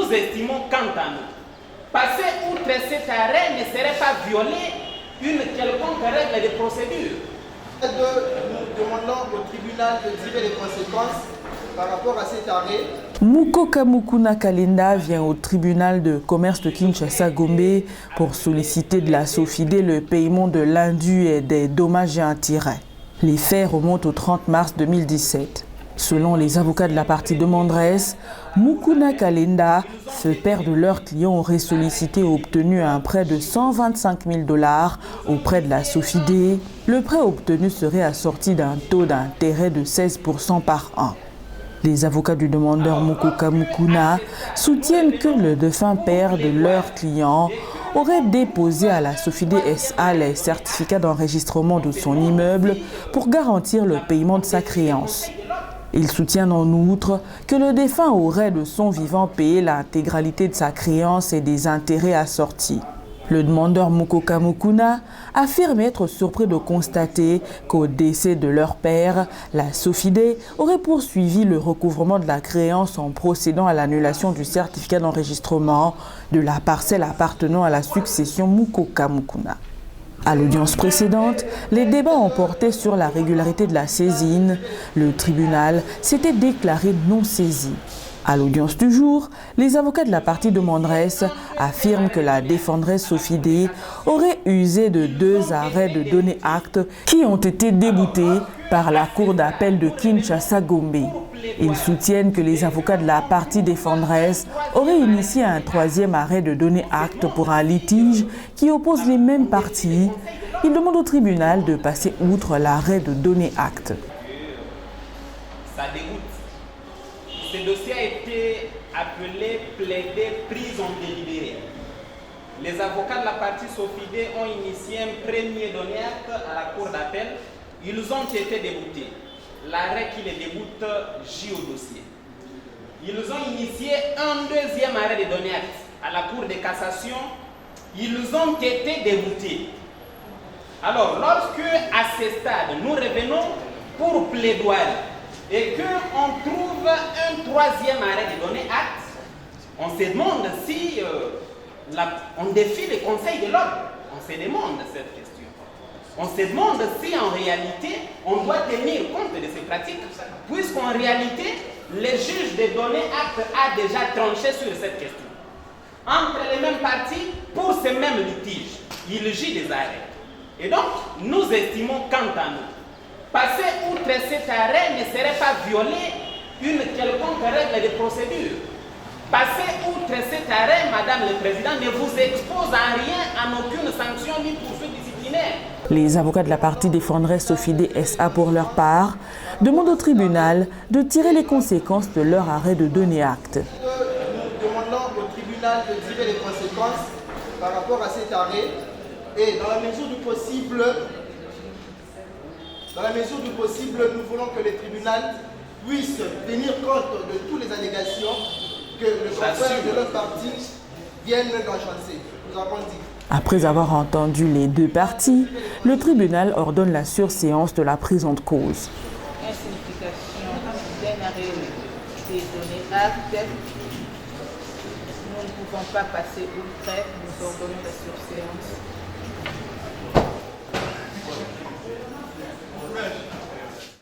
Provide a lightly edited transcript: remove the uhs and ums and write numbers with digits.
nous estimons quant à nous, passer outre cet arrêt ne serait pas violer une quelconque règle de procédure. Nous demandons au tribunal de tirer les conséquences par rapport à cet arrêt. Mukoka Mukuna Kalenda vient au tribunal de commerce de Kinshasa-Gombe pour solliciter de la SOFIDE le paiement de l'indu et des dommages et intérêts. Les faits remontent au 30 mars 2017. Selon les avocats de la partie demanderesse, Mukuna Kalenda, ce père de leurs clients, aurait sollicité et obtenu un prêt de 125 000 $ auprès de la SOFIDE. Le prêt obtenu serait assorti d'un taux d'intérêt de 16% par an. Les avocats du demandeur Mukoka Mukuna soutiennent que le défunt père de leurs clients aurait déposé à la SOFIDE SA les certificats d'enregistrement de son immeuble pour garantir le paiement de sa créance. Ils soutiennent en outre que le défunt aurait de son vivant payé l'intégralité de sa créance et des intérêts assortis. Le demandeur Mukoka Mukuna affirme être surpris de constater qu'au décès de leur père, la SOFIDE aurait poursuivi le recouvrement de la créance en procédant à l'annulation du certificat d'enregistrement de la parcelle appartenant à la succession Mukoka Mukuna. À l'audience précédente, les débats ont porté sur la régularité de la saisine. Le tribunal s'était déclaré non saisi. À l'audience du jour, les avocats de la partie demanderesse affirment que la défendresse SOFIDE aurait usé de 2 arrêts de donner acte qui ont été déboutés par la cour d'appel de Kinshasa-Gombe. Ils soutiennent que les avocats de la partie défendresse auraient initié un 3e arrêt de donner acte pour un litige qui oppose les mêmes parties. Ils demandent au tribunal de passer outre l'arrêt de donner acte. Ça dégoûte. Ce dossier a été appelé plaidé prise en délibéré. Les avocats de la partie SOFIDE ont initié un premier donné acte à la cour d'appel. Ils ont été déboutés. L'arrêt qui les déboute gît au dossier. Ils ont initié un 2e arrêt de donné acte à la cour de cassation. Ils ont été déboutés. Alors, lorsque à ce stade, nous revenons pour plaidoirie, et qu'on trouve un 3e arrêt de donner acte, on se demande si on défie les conseils de l'ordre. On se demande cette question. On se demande si en réalité on doit tenir compte de ces pratiques, puisqu'en réalité le juge de donner acte a déjà tranché sur cette question. Entre les mêmes parties, pour ce même litige, il gît des arrêts. Et donc, nous estimons quant à nous, passer outre cet arrêt ne serait pas violer une quelconque règle de procédure. Passer outre cet arrêt, Madame le Président, ne vous expose en rien à aucune sanction ni poursuite disciplinaire. Les avocats de la partie défendraient SOFIDE SA pour leur part demandent au tribunal de tirer les conséquences de leur arrêt de donner acte. Nous demandons au tribunal de tirer les conséquences par rapport à cet arrêt et dans la mesure du possible, nous voulons que le tribunal puisse tenir compte de toutes les allégations que le chauffeur de leur partie viennent d'enchasser. Nous avons dit. Après avoir entendu les 2 parties, le tribunal ordonne la surséance de la prise en cause. En signification d'un arrêt de donner acte, nous ne pouvons pas passer outre, nous ordonnons la surséance.